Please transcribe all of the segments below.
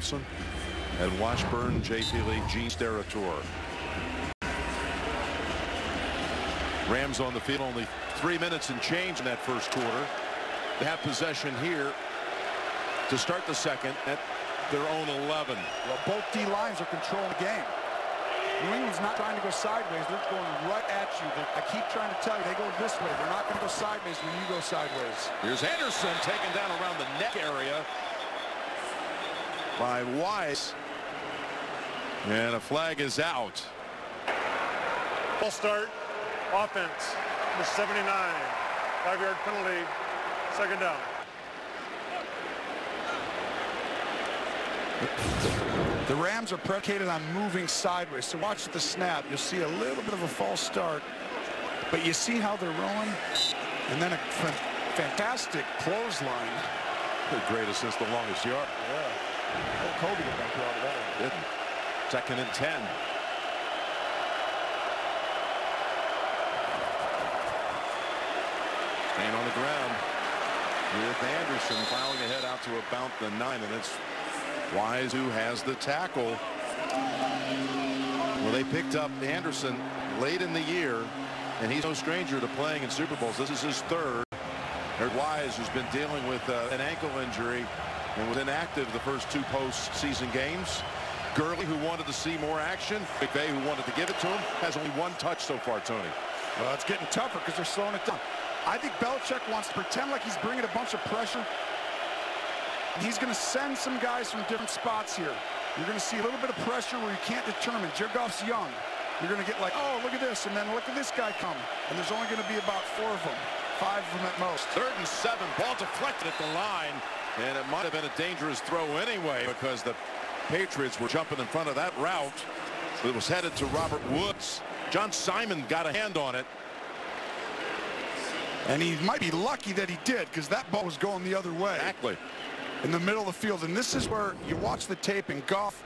Wilson, Ed Washburn, J.P. Lee, Gene Steratore. Rams on the field, only 3 minutes and change in that first quarter. They have possession here to start the second at their own 11. Well, both D lines are controlling the game. New England's not trying to go sideways. They're going right at you. I keep trying to tell you, they go this way. They're not going to go sideways when you go sideways. Here's Anderson taken down around the neck area by Wise. And a flag is out. Full start. Offense. Number 79. 5-yard penalty. Second down. The Rams are predicated on moving sideways. So watch the snap. You'll see a little bit of a false start. But you see how they're rolling. And then a fantastic clothesline. The greatest since the longest yard. Yeah. Oh, Kobe got back out of that one. Didn't. Second and 10. Staying on the ground with Anderson filing ahead out to about the 9, and it's Wise who has the tackle. Well, they picked up Anderson late in the year, and he's no stranger to playing in Super Bowls. This is his third. There's Wise, who's been dealing with an ankle injury and was inactive the first 2 postseason games. Gurley, who wanted to see more action. McVay, who wanted to give it to him, has only 1 touch so far, Tony. Well, it's getting tougher because they're slowing it down. I think Belichick wants to pretend like he's bringing a bunch of pressure. He's going to send some guys from different spots here. You're going to see a little bit of pressure where you can't determine. Jared Goff's young. You're going to get like, oh, look at this, and then look at this guy come. And there's only going to be about 4 of them, 5 of them at most. 3rd and 7, ball deflected at the line, and it might have been a dangerous throw anyway because the Patriots were jumping in front of that route. It was headed to Robert Woods. John Simon got a hand on it. And he might be lucky that he did, because that ball was going the other way. Exactly. In the middle of the field. And this is where you watch the tape, and Goff,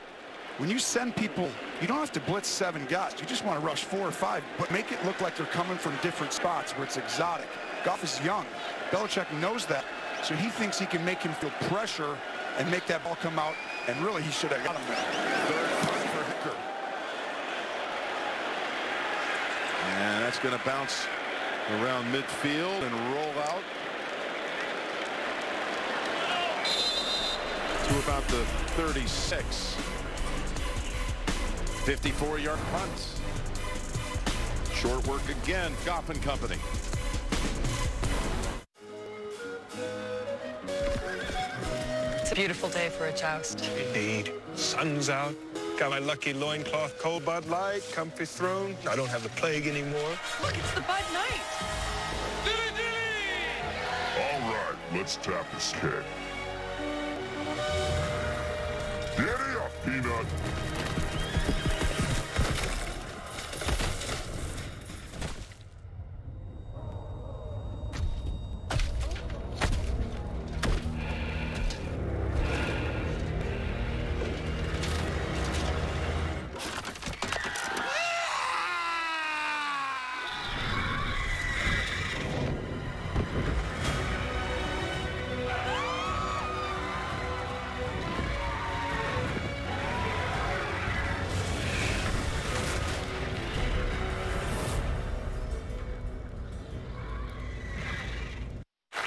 when you send people, you don't have to blitz 7 guys. You just want to rush 4 or 5, but make it look like they're coming from different spots where it's exotic. Goff is young. Belichick knows that. So he thinks he can make him feel pressure and make that ball come out. And really, he should have got him there. 3rd down for Hooker. And that's going to bounce around midfield and roll out to about the 36. 54-yard punt. Short work again, Goff and company. It's a beautiful day for a joust. Indeed. Sun's out. Got my lucky loincloth cold Bud Light, comfy throne. I don't have the plague anymore. Look, it's the Bud Knight. Dilly dilly! All right, let's tap this kid. Giddy up, Peanut.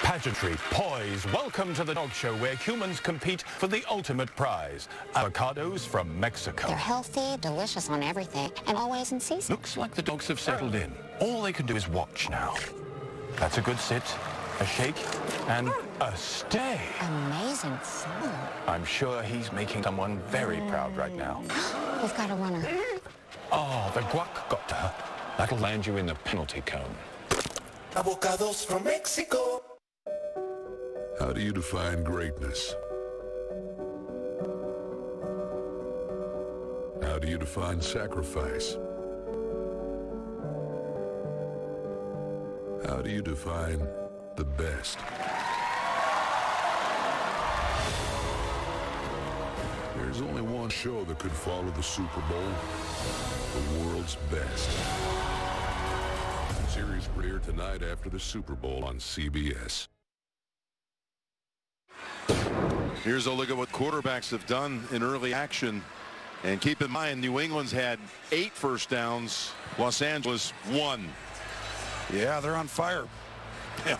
Pageantry, poise, welcome to the dog show where humans compete for the ultimate prize. Avocados from Mexico. They're healthy, delicious on everything, and always in season. Looks like the dogs have settled in. All they can do is watch now. That's a good sit, a shake, and a stay. Amazing food. I'm sure he's making someone very proud right now. We've got a runner. Oh, the guac got to her. That'll land you in the penalty cone. Avocados from Mexico. How do you define greatness? How do you define sacrifice? How do you define the best? There's only one show that could follow the Super Bowl, the world's best. Series premiere tonight after the Super Bowl on CBS. Here's a look at what quarterbacks have done in early action. And keep in mind, New England's had 8 first downs. Los Angeles 1. Yeah, they're on fire. Yeah.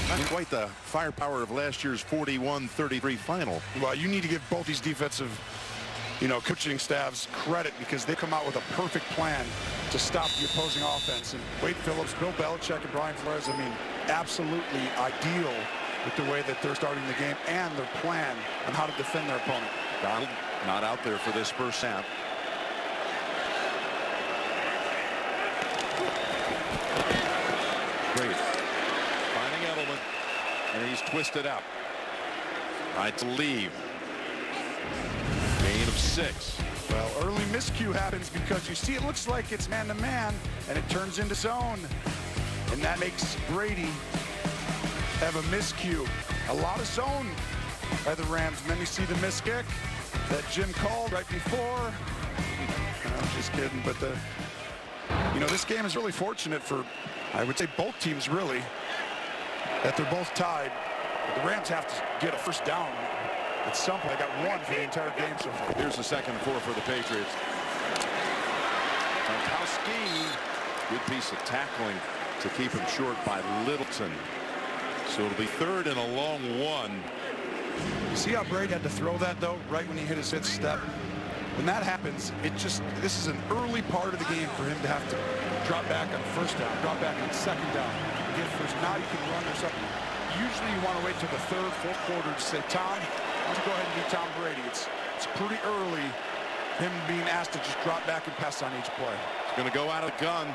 Not quite the firepower of last year's 41-33 final. Well, you need to give both these defensive, coaching staffs credit because they come out with a perfect plan to stop the opposing offense. And Wade Phillips, Bill Belichick, and Brian Flores, absolutely ideal with the way that they're starting the game and their plan on how to defend their opponent. Donald not out there for this first half. Great. Finding Edelman, and he's twisted out. Right to leave. Gain of 6. Well, early miscue happens because you see it looks like it's man-to-man, and it turns into zone. And that makes Brady have a miscue. A lot of zone by the Rams. And then you see the missed kick that Jim called right before. I'm just kidding, but this game is really fortunate for, I would say, both teams really, that they're both tied. The Rams have to get a first down at some point. They got 1 for the entire game so far. Here's the second 4 for the Patriots. Gronkowski, good piece of tackling to keep him short by Littleton. So it'll be 3rd and a long 1. You see how Brady had to throw that, though, right when he hit his fifth step? When that happens, this is an early part of the game for him to have to drop back on first down, drop back on second down, get first. Now you can run or something. Usually you want to wait till the 3rd, 4th quarter to say, Tom, why don't you go ahead and be Tom Brady? It's pretty early, him being asked to just drop back and pass on each play. He's going to go out of the gun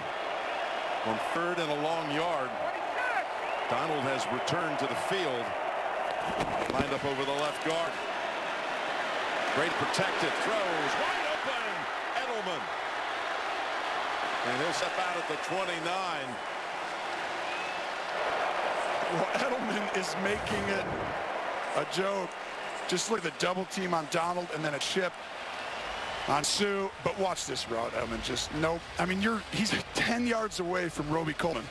on 3rd and a long yard. Donald has returned to the field. Lined up over the left guard. Great protected throws. Wide open. Edelman. And he'll step out at the 29. Well, Edelman is making it a joke. Just look at the double team on Donald and then a chip on Sue. But watch this route, Edelman. Just nope. He's 10 yards away from Roby Coleman.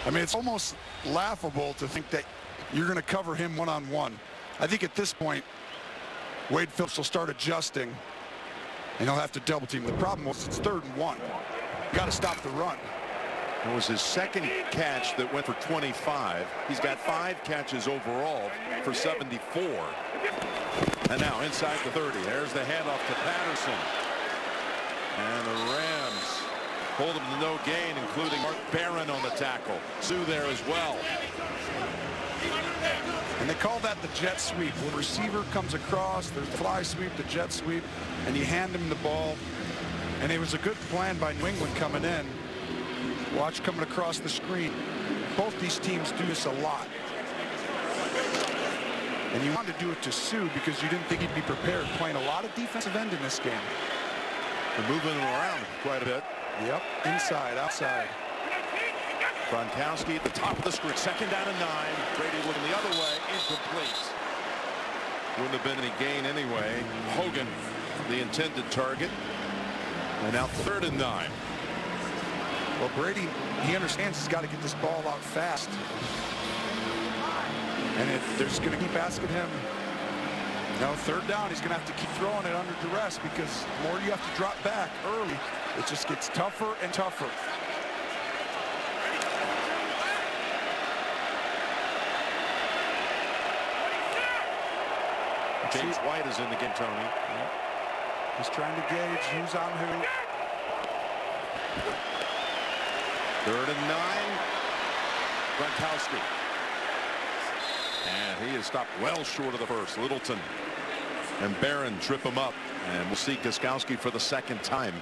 It's almost laughable to think that you're going to cover him one-on-one. I think at this point, Wade Phillips will start adjusting, and he'll have to double team. The problem was it's 3rd and 1. You got to stop the run. It was his second catch that went for 25. He's got 5 catches overall for 74. And now inside the 30. There's the handoff to Patterson. And the Rams hold him to no gain, including Mark Barron on the tackle. Sue there as well. And they call that the jet sweep. When the receiver comes across, there's the fly sweep, the jet sweep, and you hand him the ball. And it was a good plan by New England coming in. Watch coming across the screen. Both these teams do this a lot. And you wanted to do it to Sue because you didn't think he'd be prepared, playing a lot of defensive end in this game. They're moving him around quite a bit. Yep, inside, outside. Gronkowski at the top of the screen. 2nd down and 9. Brady looking the other way. Incomplete. Wouldn't have been any gain anyway. Hogan, the intended target. And now 3rd and 9. Well, Brady, he understands he's got to get this ball out fast. And they're just going to keep asking him. 3rd down, he's going to have to keep throwing it under duress because the more you have to drop back early, it just gets tougher and tougher. James White is in the game, Tony. Yep. He's trying to gauge who's on who. 3rd and 9. Gronkowski. And he is stopped well short of the first. Littleton and Barron trip him up. And we'll see Gostkowski for the 2nd time.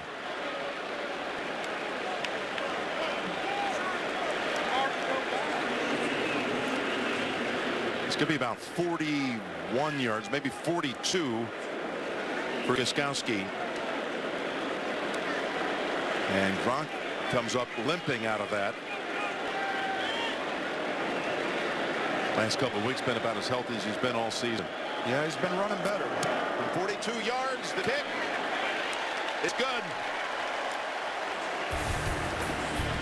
It's going to be about 41 yards, maybe 42 for Gostkowski. And Gronk comes up limping out of that. Last couple of weeks been about as healthy as he's been all season. Yeah, he's been running better. From 42 yards, the kick is good.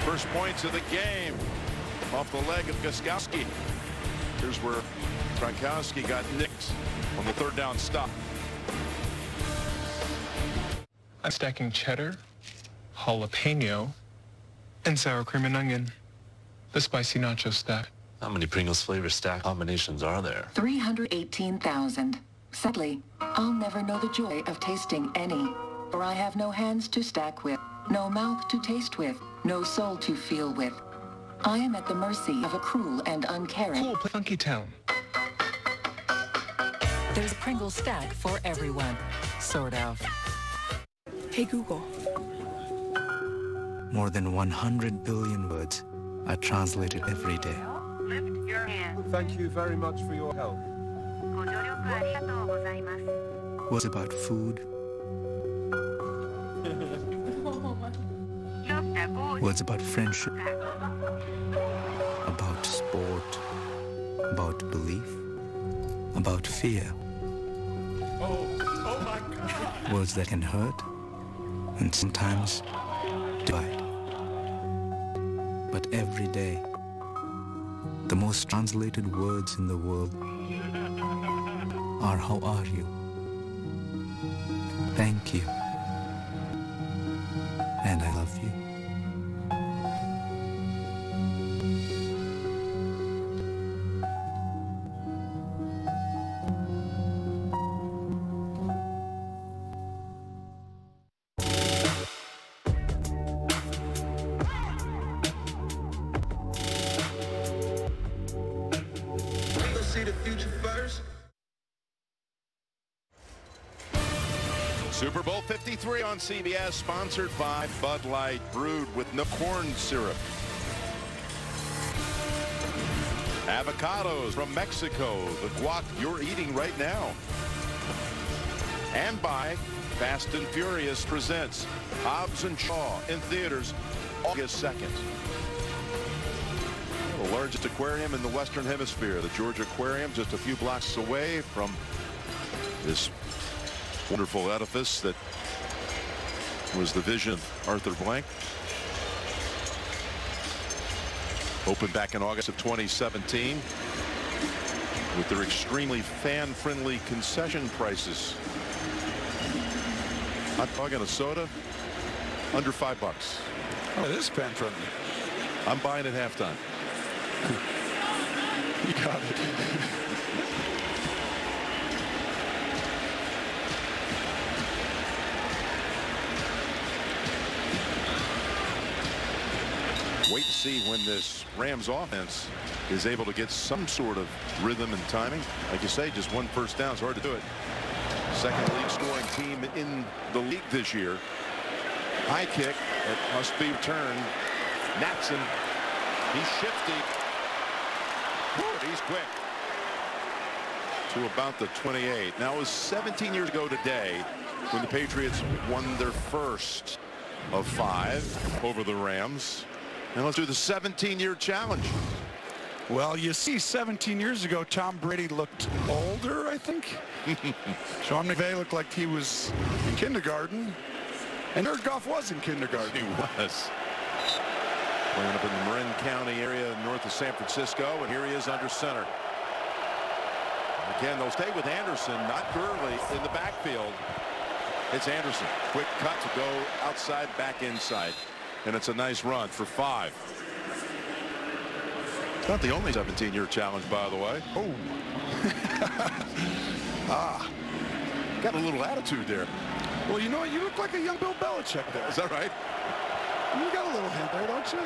First points of the game off the leg of Gostkowski. Here's where Gronkowski got nicked on the third down stop. I'm stacking cheddar, jalapeno, and sour cream and onion. The spicy nacho stack. How many Pringles flavor stack combinations are there? 318,000. Sadly, I'll never know the joy of tasting any. For I have no hands to stack with, no mouth to taste with, no soul to feel with. I am at the mercy of a cruel and uncaring... Cool, Funky Town. There's a Pringles stack for everyone. Sort of. Hey Google. More than 100 billion words are translated every day. Lift your hand. Thank you very much for your help. Words about food. Words about friendship. About sport. About belief. About fear. Oh my God. Words that can hurt and sometimes divide. But every day, the most translated words in the world are how are you? Thank you. And I love you. See the future first. Super Bowl 53 on CBS, sponsored by Bud Light, brewed with no corn syrup. Avocados from Mexico, the guac you're eating right now. And by Fast and Furious presents Hobbs and Shaw in theaters August 2nd. The largest aquarium in the Western Hemisphere, the Georgia Aquarium, just a few blocks away from this wonderful edifice that was the vision of Arthur Blank. Opened back in August of 2017 with their extremely fan-friendly concession prices. Hot dog and a soda, under $5. Oh, it is fan-friendly. I'm buying at halftime. You got it. Wait to see when this Rams offense is able to get some sort of rhythm and timing. Like you say, just one first down is hard to do it. Second league scoring team in the league this year. High kick. It must be returned. Natson. He's shifty. He's quick. To about the 28. Now it was 17 years ago today when the Patriots won their first of 5 over the Rams. And let's do the 17-year challenge. Well, you see, 17 years ago, Tom Brady looked older, I think. Sean McVay looked like he was in kindergarten. And Jared Goff was in kindergarten. He was. Playing up in the Marin County area north of San Francisco, and here he is under center. Again, they'll stay with Anderson, not Gurley in the backfield. It's Anderson. Quick cut to go outside, back inside. And it's a nice run for 5. It's not the only 17-year challenge, by the way. Oh. Got a little attitude there. Well, you know what? You look like a young Bill Belichick there. Is that right? You got a little hint there, don't you?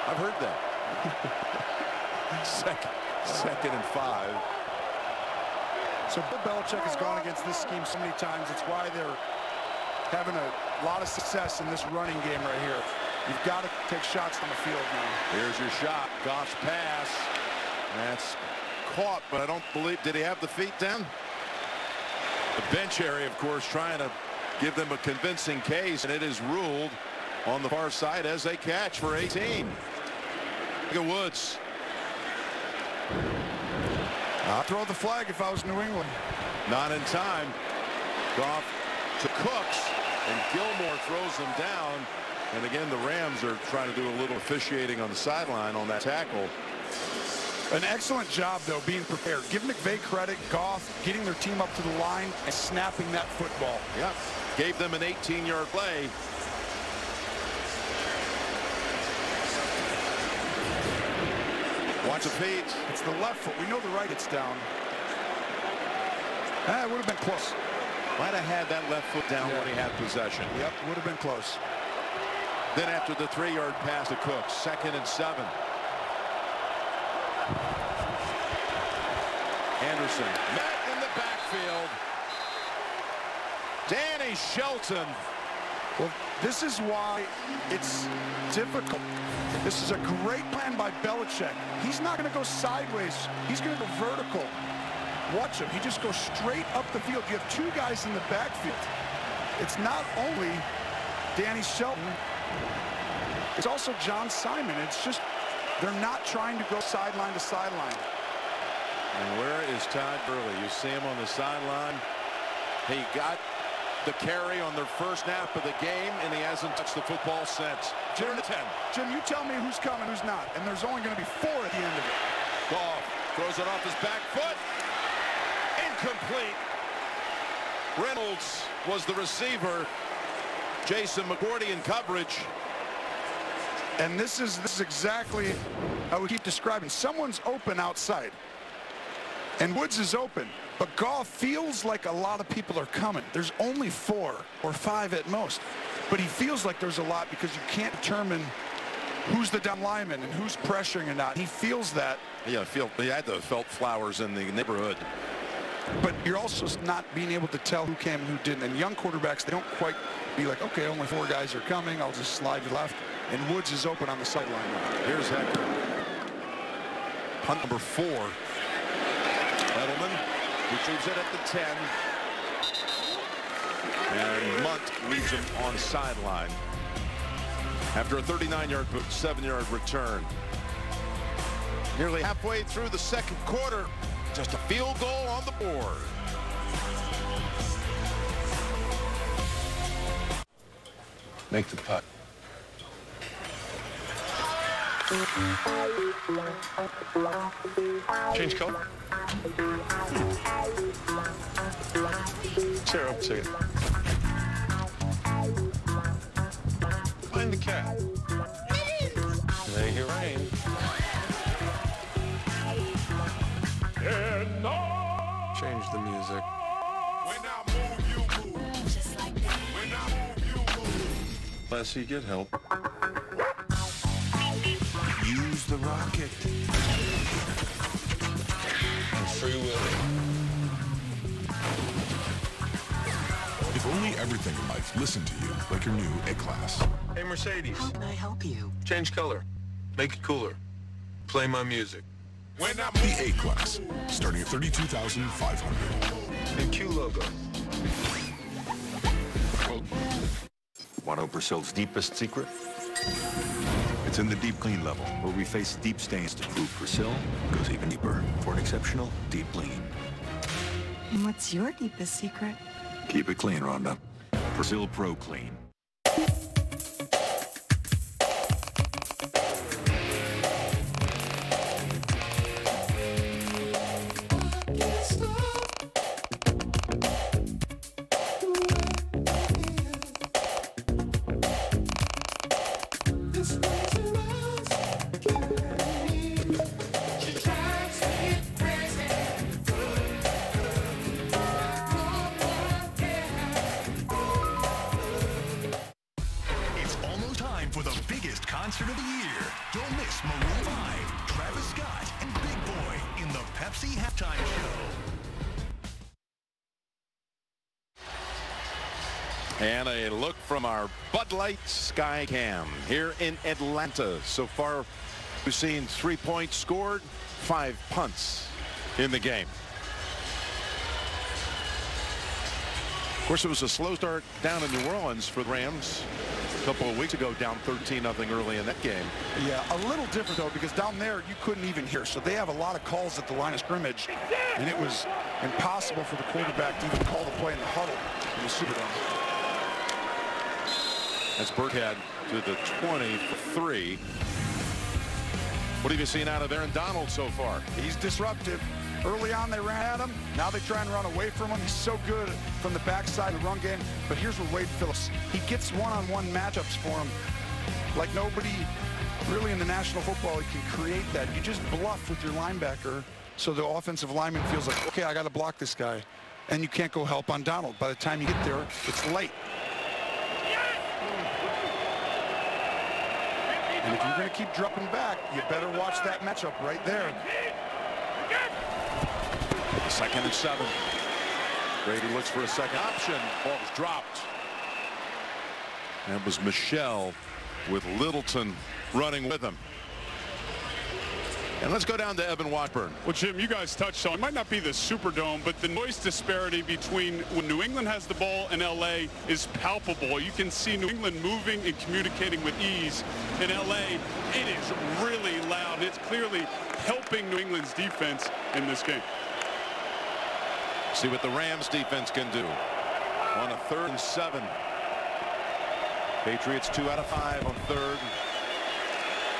I've heard that. Second and 5. So Bill Belichick has gone against this scheme so many times. It's why they're having a lot of success in this running game right here. You've got to take shots on the field now. Here's your shot. Goff's pass. That's caught, but I don't believe. Did he have the feet down? The bench area, of course, trying to give them a convincing case, and it is ruled on the far side as a catch for 18. Look at Woods. I'll throw the flag if I was New England. Not in time. Goff to Cooks, and Gilmore throws them down. And again, the Rams are trying to do a little officiating on the sideline on that tackle. An excellent job, though, being prepared. Give McVay credit, Goff, getting their team up to the line and snapping that football. Yep. Gave them an 18-yard play. Watch the feet. It's the left foot. We know the right it's down. It would have been close. Might have had that left foot down when he had possession. Yep, would have been close. Then after the 3-yard pass to Cooks, 2nd and 7. Anderson met in the backfield. Danny Shelton. Well, this is why it's difficult. This is a great plan by Belichick. He's not going to go sideways. He's going to go vertical. Watch him. He just goes straight up the field. You have 2 guys in the backfield. It's not only Danny Shelton. It's also John Simon. It's just they're not trying to go sideline to sideline. And where is Todd Gurley? You see him on the sideline. He got the carry on their first snap of the game, and he hasn't touched the football since. Jim, you tell me who's coming, who's not. And there's only going to be 4 at the end of it. Goff throws it off his back foot. Incomplete. Reynolds was the receiver. Jason McCourty in coverage. And this is exactly how we keep describing. Someone's open outside. And Woods is open. But Goff feels like a lot of people are coming. There's only 4 or 5 at most. But he feels like there's a lot because you can't determine who's the down lineman and who's pressuring or not. He feels that. Yeah, he had the felt flowers in the neighborhood. But you're also not being able to tell who came and who didn't. And young quarterbacks, they don't quite be like, okay, only 4 guys are coming. I'll just slide to left. And Woods is open on the sideline now. Here's Hector. Punt number 4. Edelman retrieves it at the 10. And Munt leaves him on sideline. After a 39-yard, 7-yard return. Nearly halfway through the second quarter. Just a field goal on the board. Make the putt. Change color? Chair up, take it. Find the cat. Make it rain. Change the music. Unless you get help. Use the rocket. And free will. If only everything in life listened to you like your new A-Class. Hey, Mercedes. How can I help you? Change color. Make it cooler. Play my music. The A-Class, starting at $32,500. And Q logo. Want to know Persil's deepest secret? It's in the deep clean level, where we face deep stains to prove Persil goes even deeper for an exceptional deep clean. And what's your deepest secret? Keep it clean, Rhonda. Persil Pro Clean. Concert of the year. Don't miss Maroon 5, Travis Scott, and Big Boy in the Pepsi Halftime Show. And a look from our Bud Light Sky Cam here in Atlanta. So far, we've seen 3 points scored, 5 punts in the game. Of course, it was a slow start down in New Orleans for the Rams. A couple of weeks ago, down 13-0 early in that game. Yeah, a little different, though, because down there, you couldn't even hear. So they have a lot of calls at the line of scrimmage, and it was impossible for the quarterback to even call the play in the huddle in the Superdome. That's Burkhead to the 20 for 3. What have you seen out of Aaron Donald so far? He's disruptive. Early on, they ran at him. Now they try and run away from him. He's so good from the backside of the run game. But here's where Wade Phillips, he gets one-on-one matchups for him like nobody really in the National Football League can create that. You just bluff with your linebacker so the offensive lineman feels like, okay, I got to block this guy. And you can't go help on Donald. By the time you get there, it's late. And if you're going to keep dropping back, you better watch that matchup right there. 2nd and 7. Brady looks for a second option. Ball's dropped. That was Michel with Littleton running with him. And let's go down to Evan Washburn. Well, Jim, you guys touched on it. Might not be the Superdome, but the noise disparity between when New England has the ball and LA is palpable. You can see New England moving and communicating with ease. In LA, it is really loud. It's clearly helping New England's defense in this game. See what the Rams defense can do on a 3rd and 7. Patriots 2 out of 5 on 3rd.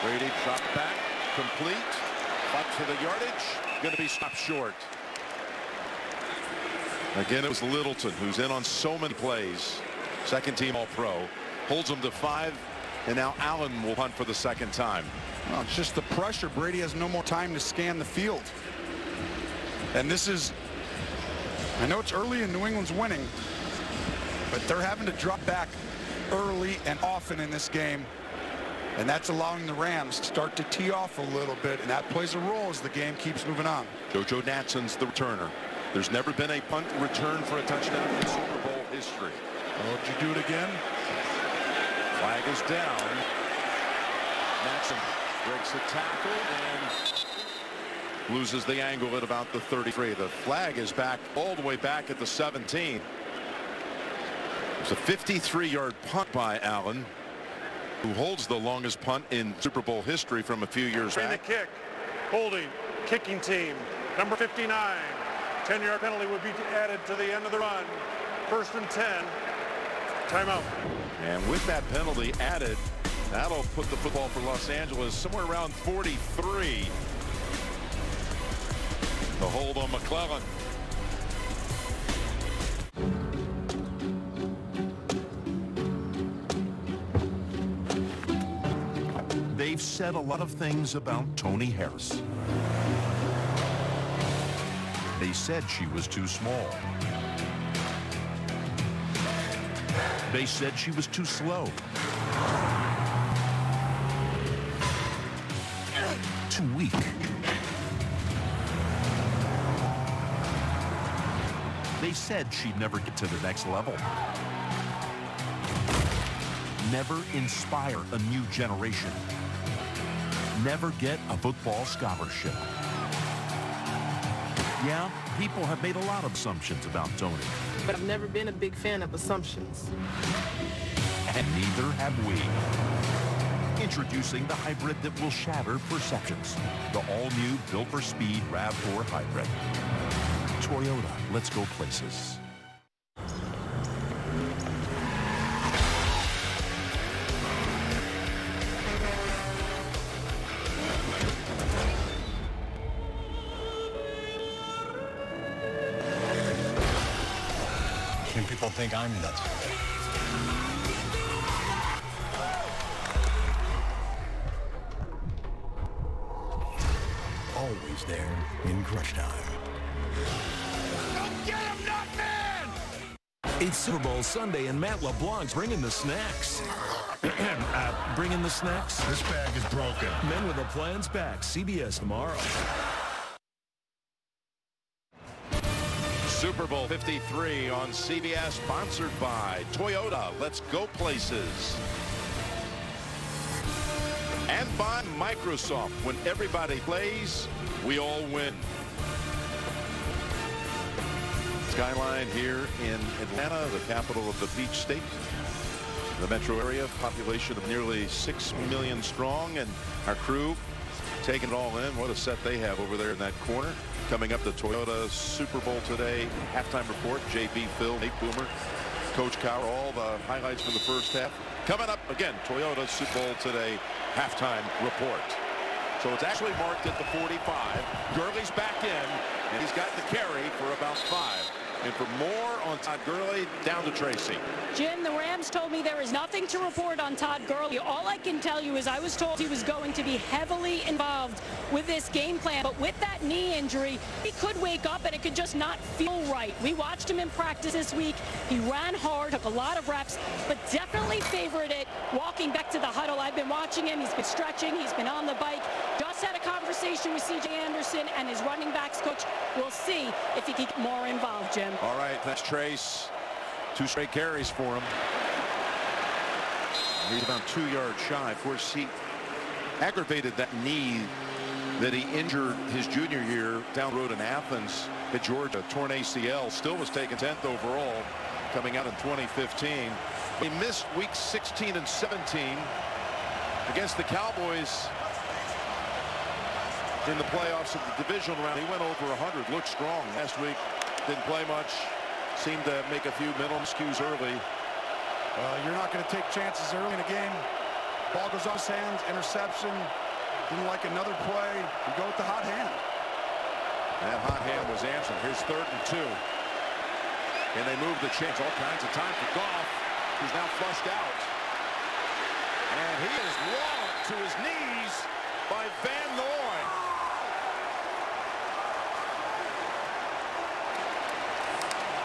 Brady dropped back, complete. Up to the yardage, going to be stopped short. Again, it was Littleton, who's in on so many plays. 2nd team All-Pro. Holds them to 5, and now Allen will punt for the 2nd time. Well, it's just the pressure. Brady has no more time to scan the field. And this is, I know it's early and New England's winning, but they're having to drop back early and often in this game. And that's allowing the Rams to start to tee off a little bit, and that plays a role as the game keeps moving on. JoJo Natson's the returner. There's never been a punt return for a touchdown in Super Bowl history. Oh, did you do it again? Flag is down. Natson breaks the tackle and loses the angle at about the 33. The flag is back all the way back at the 17. It's a 53-yard punt by Allen, who holds the longest punt in Super Bowl history from a few years back. The kick, holding, kicking team, number 59. 10-yard penalty would be added to the end of the run. 1st and 10, timeout. And with that penalty added, that'll put the football for Los Angeles somewhere around 43. The hold on McClellan. They've said a lot of things about Tony Harris. They said she was too small. They said she was too slow. Too weak. They said she'd never get to the next level. Never inspire a new generation. Never get a football scholarship. Yeah, people have made a lot of assumptions about Tony. But I've never been a big fan of assumptions. And neither have we. Introducing the hybrid that will shatter perceptions. The all-new Built for Speed RAV4 Hybrid. Toyota, let's go places. And people think I'm nuts. Always there in crunch time. Get him, Nutman! It's Super Bowl Sunday, and Matt LeBlanc's bringing the snacks. Bringing the snacks? This bag is broken. Men with a Plan's back. CBS tomorrow. Super Bowl 53 on CBS, sponsored by Toyota. Let's go places. And by Microsoft. When everybody plays, we all win. Skyline here in Atlanta, the capital of the Peach State. The metro area, population of nearly 6 million strong, and our crew taking it all in. What a set they have over there in that corner. Coming up, the Toyota Super Bowl today halftime report. JB, Phil, Nate Boomer, Coach Cowher, all the highlights from the first half. Coming up again, Toyota Super Bowl today halftime report. So it's actually marked at the 45. Gurley's back in, and he's got the carry for about 5. And for more on Todd Gurley, down to Tracy. Jim, the Rams told me there is nothing to report on Todd Gurley. All I can tell you is I was told he was going to be heavily involved with this game plan. But with that knee injury, he could wake up and it could just not feel right. We watched him in practice this week. He ran hard, took a lot of reps, but definitely favored it walking back to the huddle. I've been watching him. He's been stretching. He's been on the bike. Just had a conversation with C.J. Anderson and his running backs coach. We'll see if he can get more involved, Jim. All right, that's Trace. 2 straight carries for him. He's about 2 yards shy. Of course, he aggravated that knee that he injured his junior year down the road in Athens at Georgia. Torn ACL. Still was taken 10th overall coming out in 2015. He missed weeks 16 and 17 against the Cowboys in the playoffs of the divisional round. He went over 100. Looked strong last week. Didn't play much. Seemed to make a few mental miscues early. You're not going to take chances early in a game. Ball goes off his hands, interception. Didn't like another play. You go with the hot hand. That hot hand was answered. Here's 3rd and 2. And they move the chains. All kinds of time for Goff, who's now flushed out. And he is walloped to his knees by Van Noy.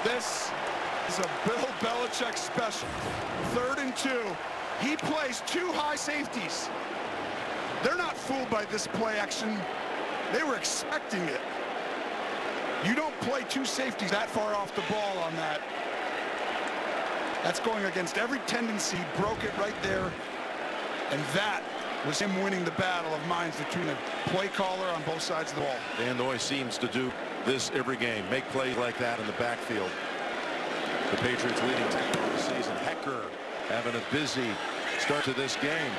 This is a Bill Belichick special. 3rd and 2. He plays 2 high safeties. They're not fooled by this play action. They were expecting it. You don't play 2 safeties that far off the ball on that. That's going against every tendency. Broke it right there. And that was him winning the battle of minds between a play caller on both sides of the ball. Van Noy seems to do this every game. Make plays like that in the backfield. The Patriots leading tackle of the season. Hecker having a busy start to this game.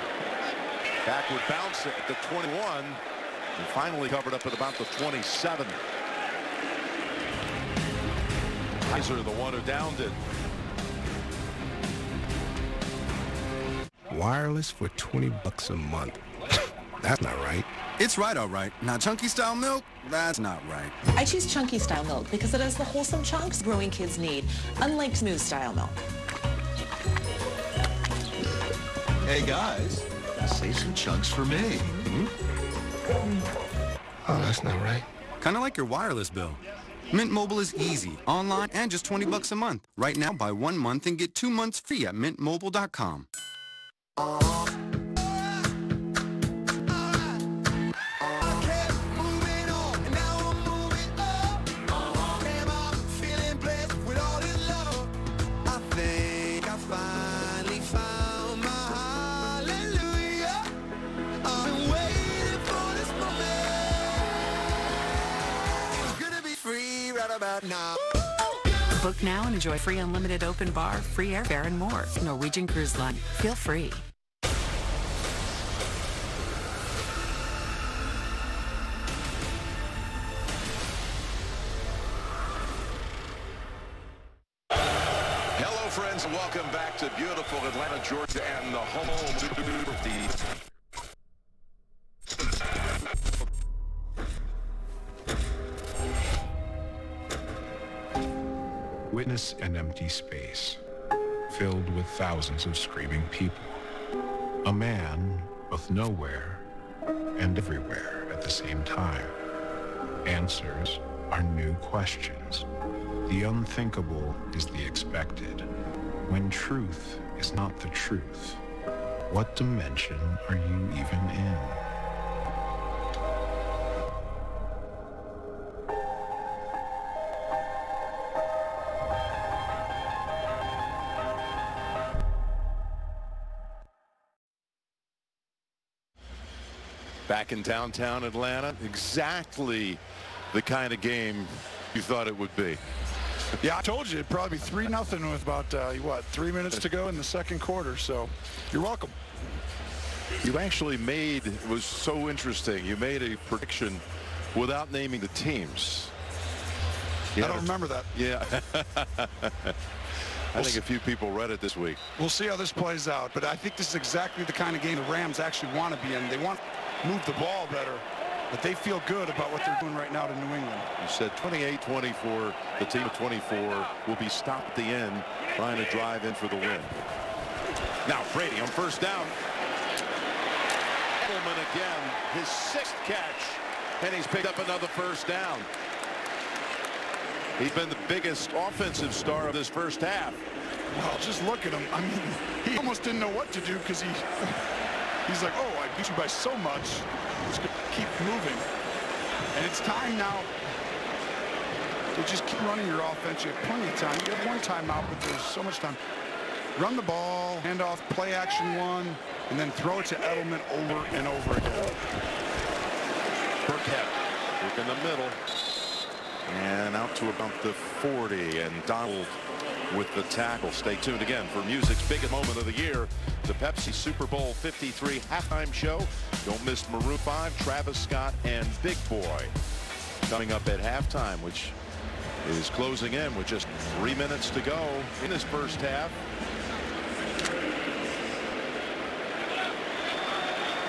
Backward bounce at the 21. And finally covered up at about the 27. Kaiser, the one who downed it. Wireless for $20 a month. That's not right. It's right, all right. Now, Chunky Style Milk, that's not right. I choose Chunky Style Milk because it has the wholesome chunks growing kids need, unlike Smooth Style Milk. Hey, guys, save some chunks for me. Oh, that's not right. Kind of like your wireless bill. Mint Mobile is easy, online, and just $20 a month. Right now, buy 1 month and get 2 months free at mintmobile.com. Now. Book now and enjoy free unlimited open bar, free airfare, and more. Norwegian Cruise Line. Feel free. Hello, friends, and welcome back to beautiful Atlanta, Georgia, and the home of the... Witness an empty space, filled with thousands of screaming people. A man both nowhere and everywhere at the same time. Answers are new questions. The unthinkable is the expected. When truth is not the truth, what dimension are you even in? Back in downtown Atlanta, exactly the kind of game you thought it would be. Yeah, I told you it'd probably be 3-0 with about, 3 minutes to go in the second quarter, so you're welcome. You actually made, it was so interesting, you made a prediction without naming the teams. I don't remember that. Yeah. I think a few people read it this week. We'll see how this plays out, but I think this is exactly the kind of game the Rams actually want to be in. They want move the ball better. But they feel good about what they're doing right now to New England. You said 28-24. The team of 24 will be stopped at the end trying to drive in for the win. Now Brady on first down. Edelman again, his 6th catch, and he's picked up another first down. He's been the biggest offensive star of this first half. Well, just look at him. I mean, he almost didn't know what to do because he's like, oh, I beat you by so much. Just gonna keep moving. And it's time now to just keep running your offense. You have plenty of time. You have one timeout, but there's so much time. Run the ball, hand off, play action 1, and then throw it to Edelman over and over again. Burkhead look in the middle and out to about the 40, and Donald with the tackle. Stay tuned again for music's biggest moment of the year, the Pepsi Super Bowl 53 halftime show. Don't miss Maroon 5, Travis Scott, and Big Boy coming up at halftime, which is closing in with just 3 minutes to go in this first half.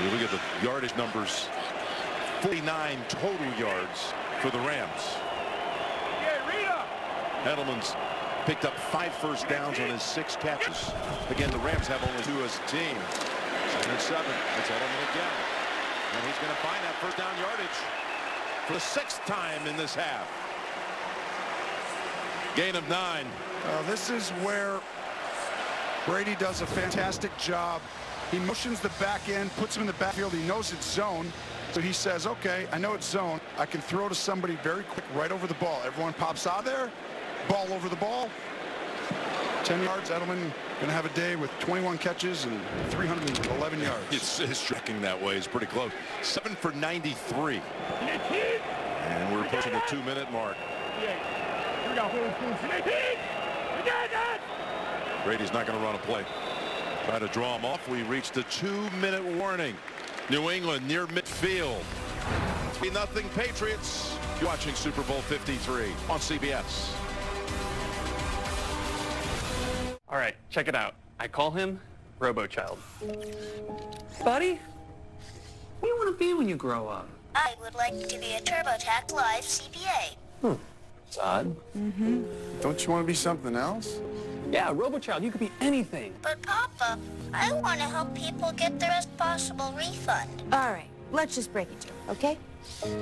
You look at the yardage numbers, 49 total yards for the Rams. Edelman's picked up 5 first downs on his 6 catches. Again, the Rams have only 2 as a team. 2nd and 7. It's Edelman again. And he's going to find that first down yardage for the 6th time in this half. Gain of 9. This is where Brady does a fantastic job. He motions the back end, puts him in the backfield. He knows it's zone. So he says, okay, I know it's zone. I can throw to somebody very quick right over the ball. Everyone pops out there. Ball over the ball. 10 yards. Edelman going to have a day with 21 catches and 311 yards. It's tracking that way. It's pretty close. 7 for 93. And we're approaching the 2-minute mark. Brady's not going to run a play. Try to draw him off. We reached the 2-minute warning. New England near midfield. 3-0 Patriots. You're watching Super Bowl 53 on CBS. All right, check it out. I call him RoboChild. Buddy, what do you want to be when you grow up? I would like to be a TurboTax Live CPA. It's odd. Don't you want to be something else? Yeah, RoboChild, you could be anything. But Papa, I want to help people get the best possible refund. All right, let's just break it to him, okay?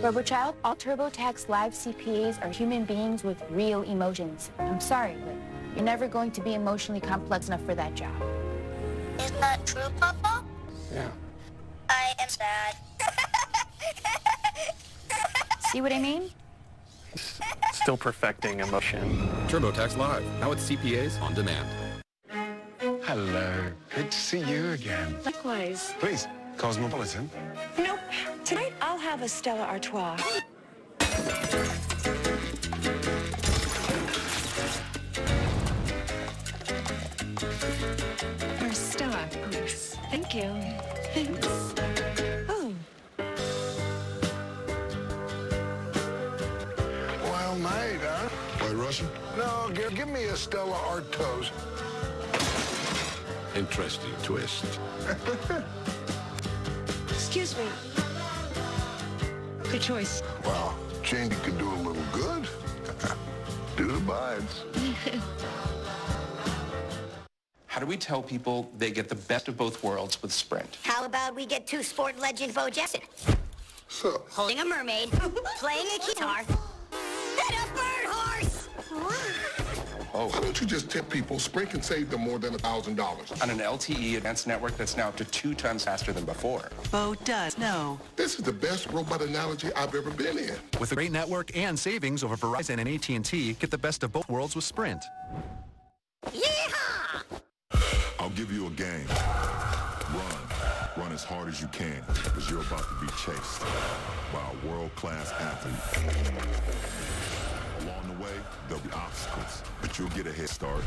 RoboChild, all TurboTax Live CPAs are human beings with real emotions. I'm sorry, but you're never going to be emotionally complex enough for that job. Is that true, Papa? Yeah. I am sad. See what I mean? Still perfecting emotion. TurboTax Live, now with CPAs on demand. Hello. Good to see you again. Likewise. Please, Cosmopolitan. Nope. Tonight I'll have a Stella Artois. Or Stella, please. Thank you. Thanks. Oh. Well made, huh? White Russian? No, give me a Stella Artois. Interesting twist. Excuse me. Good choice. Well, Cheney could do a little good. Dude abides. How do we tell people they get the best of both worlds with Sprint? How about we get 2 sport legend Bo Jackson? So? Holding a mermaid, playing a guitar, and a bird horse! Oh. Why don't you just tip people? Sprint can save them more than $1,000. On an LTE advanced network that's now up to 2 times faster than before. Bo does know. This is the best robot analogy I've ever been in. With a great network and savings over Verizon and AT&T, get the best of both worlds with Sprint. Yeehaw! I'll give you a game. Run as hard as you can, because you're about to be chased by a world-class athlete. Along the way, there'll be obstacles, but you'll get a head start.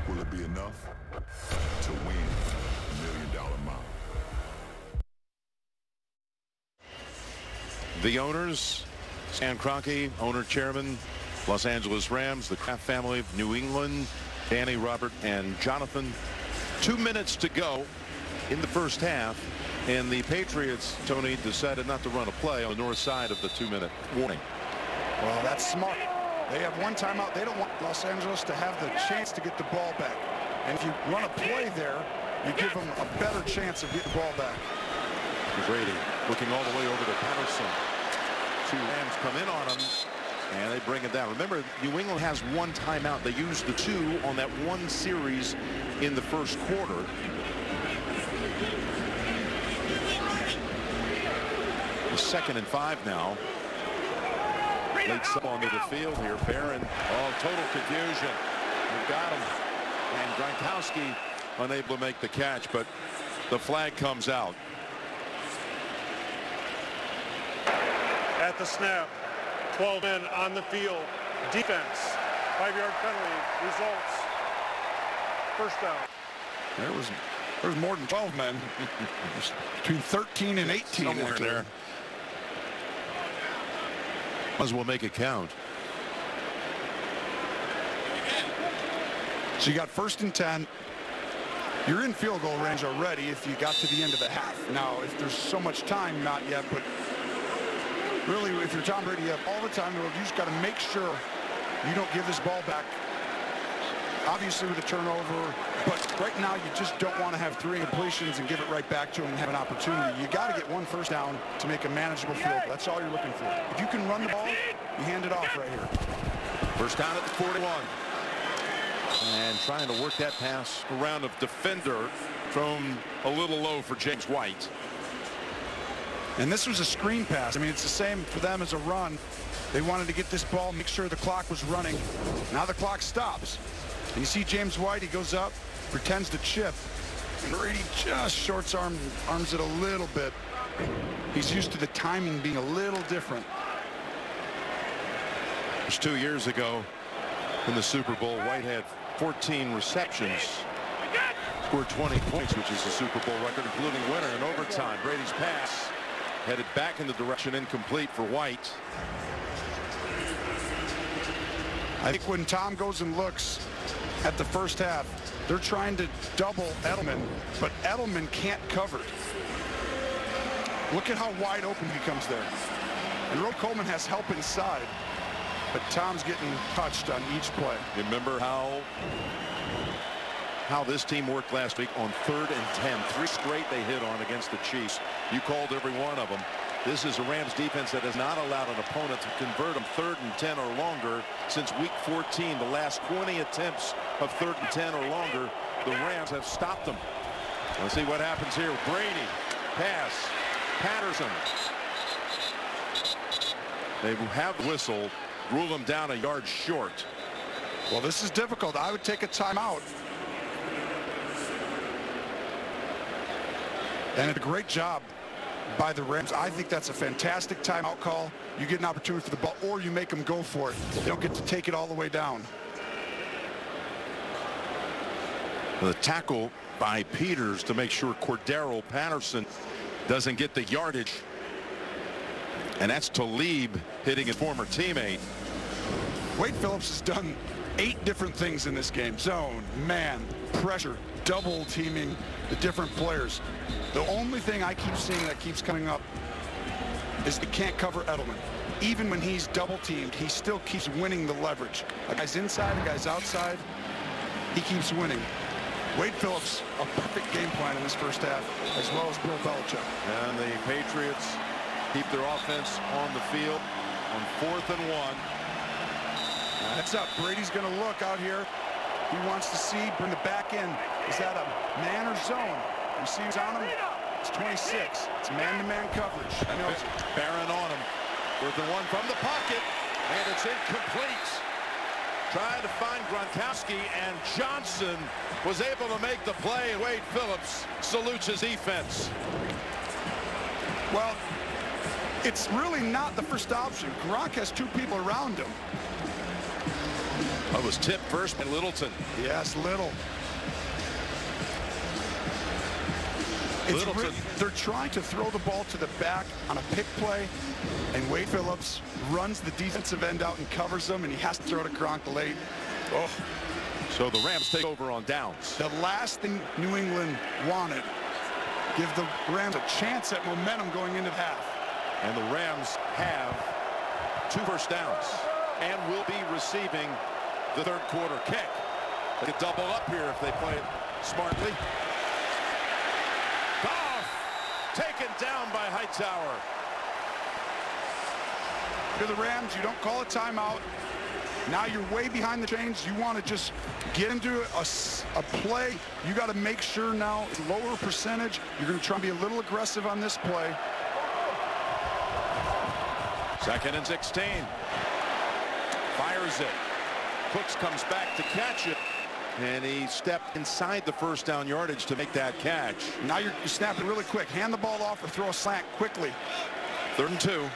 Will it be enough to win $1 Million Mile? The owners, Stan Kroenke, owner-chairman, Los Angeles Rams, the Kraft family of New England, Danny, Robert, and Jonathan. 2 minutes to go in the first half. And the Patriots, Tony, decided not to run a play on the north side of the 2-minute warning. Well, that's smart. They have one timeout. They don't want Los Angeles to have the chance to get the ball back. And if you run a play there, you give them a better chance of getting the ball back. Brady looking all the way over to Patterson. 2 Rams come in on him, and they bring it down. Remember, New England has 1 timeout. They used the 2 on that 1 series in the first quarter. The 2nd and 5 now. Late sub onto the field here. Barron, total confusion. We've got him. And Gronkowski unable to make the catch, but the flag comes out. At the snap, 12 men on the field. Defense, 5-yard penalty. Results, first down. There's more than 12 men. Between 13 and 18 somewhere there. Might as well make it count. So you got 1st and 10. You're in field goal range already if you got to the end of the half. Now, if there's so much time, not yet, but really, if you're Tom Brady, you have all the time in the world. You just got to make sure you don't give this ball back. Obviously with a turnover, but right now you just don't want to have 3 incompletions and give it right back to him and have an opportunity. You got to get 1 first down to make a manageable field. That's all you're looking for. If you can run the ball, you hand it off right here. First down at the 41. And trying to work that pass around a defender, thrown a little low for James White. And this was a screen pass. I mean, it's the same for them as a run. They wanted to get this ball, make sure the clock was running. Now the clock stops. And you see James White, he goes up, pretends to chip. And Brady just shorts arms it a little bit. He's used to the timing being a little different. It was 2 years ago in the Super Bowl. White had 14 receptions, scored 20 points, which is the Super Bowl record, including winner in overtime. Brady's pass headed back in the direction, incomplete for White. I think when Tom goes and looks at the first half, they're trying to double Edelman, but Edelman can't cover. Look at how wide open he comes there. And Earl Coleman has help inside, but Tom's getting touched on each play. Remember how this team worked last week on 3rd and 10. 3 straight they hit on against the Chiefs. You called every one of them. This is a Rams defense that has not allowed an opponent to convert them 3rd and 10 or longer since week 14. The last 20 attempts of 3rd and 10 or longer, the Rams have stopped them. Let's see what happens here. Brady, pass, Patterson. They have whistle, rule them down a yard short. Well, this is difficult. I would take a timeout. And a great job by the Rams. I think that's a fantastic timeout call. You get an opportunity for the ball, or you make them go for it. They don't get to take it all the way down. The tackle by Peters to make sure Cordero Patterson doesn't get the yardage. And that's Talib hitting his former teammate. Wade Phillips has done 8 different things in this game. Zone, man, pressure, double teaming the different players. The only thing I keep seeing that keeps coming up is they can't cover Edelman. Even when he's double teamed, he still keeps winning the leverage. A guy's inside, a guy's outside. He keeps winning. Wade Phillips, a perfect game plan in this first half, as well as Bill Belichick. And the Patriots keep their offense on the field on 4th and 1. That's up. Brady's going to look out here. He wants to see, bring the back in. Is that a man or zone? You see who's on him? It's 26. It's man-to-man coverage. I know it's Barron on him. 4th and 1 from the pocket, and it's incomplete. Tried to find Gronkowski, and Johnson was able to make the play. Wade Phillips salutes his defense. Well, it's really not the first option. Gronk has 2 people around him. That was tipped first by Littleton. Yes, Little. They're trying to throw the ball to the back on a pick play, and Wade Phillips runs the defensive end out and covers them, and he has to throw to Gronk late. Oh. So the Rams take over on downs. The last thing New England wanted give the Rams a chance at momentum going into the half. And the Rams have 2 first downs and will be receiving the third quarter kick. They could double up here if they play it smartly. Goff taken down by Hightower. To the Rams, you don't call a timeout. Now you're way behind the chains. You want to just get into a play. You got to make sure now it's lower percentage. You're going to try and be a little aggressive on this play. 2nd and 16. Fires it. Cooks comes back to catch it. And he stepped inside the first down yardage to make that catch. Now you're snapping really quick. Hand the ball off or throw a slant quickly. 3rd and 2.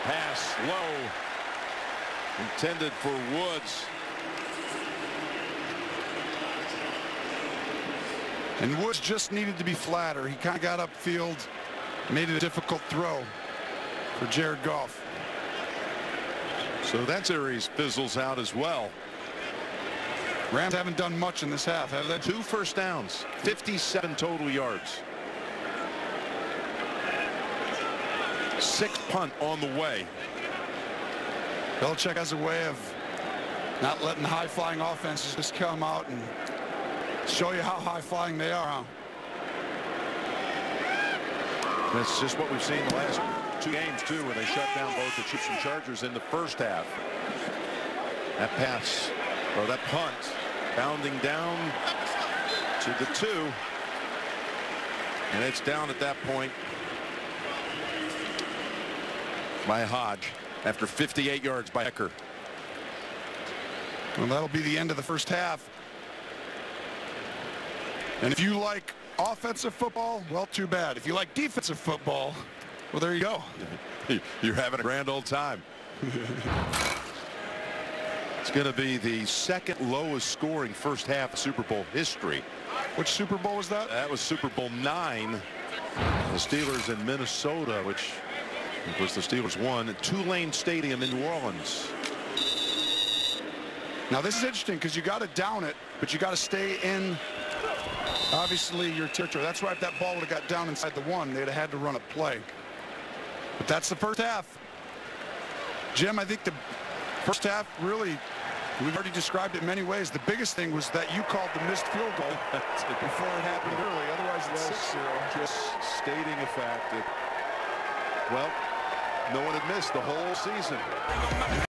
Pass low. Intended for Woods. And Woods just needed to be flatter. He kind of got upfield, made it a difficult throw for Jared Goff. So that series fizzles out as well. Rams haven't done much in this half, have they? 2 first downs, 57 total yards. 6th punt on the way. Belichick has a way of not letting high-flying offenses just come out and show you how high-flying they are, huh? That's just what we've seen the last 2 games, too, where they shut down both the Chiefs and Chargers in the first half. That pass, or that punt, bounding down to the 2. And it's down at that point by Hodge after 58 yards by Ecker. Well, that'll be the end of the first half. And if you like offensive football, well, too bad. If you like defensive football, well, there you go. You're having a grand old time. It's going to be the 2nd lowest scoring first half of Super Bowl history. Which Super Bowl was that? That was Super Bowl 9. The Steelers in Minnesota, which of course the Steelers won at Tulane Stadium in New Orleans. Now this is interesting because you got to down it, but you got to stay in, obviously, your territory. That's why if that ball would have got down inside the 1, they'd have had to run a play. But that's the first half. Jim, I think the first half really, we've already described it in many ways. The biggest thing was that you called the missed field goal before it happened early. Otherwise, it's 6-0. Just stating a fact that, well, no one had missed the whole season.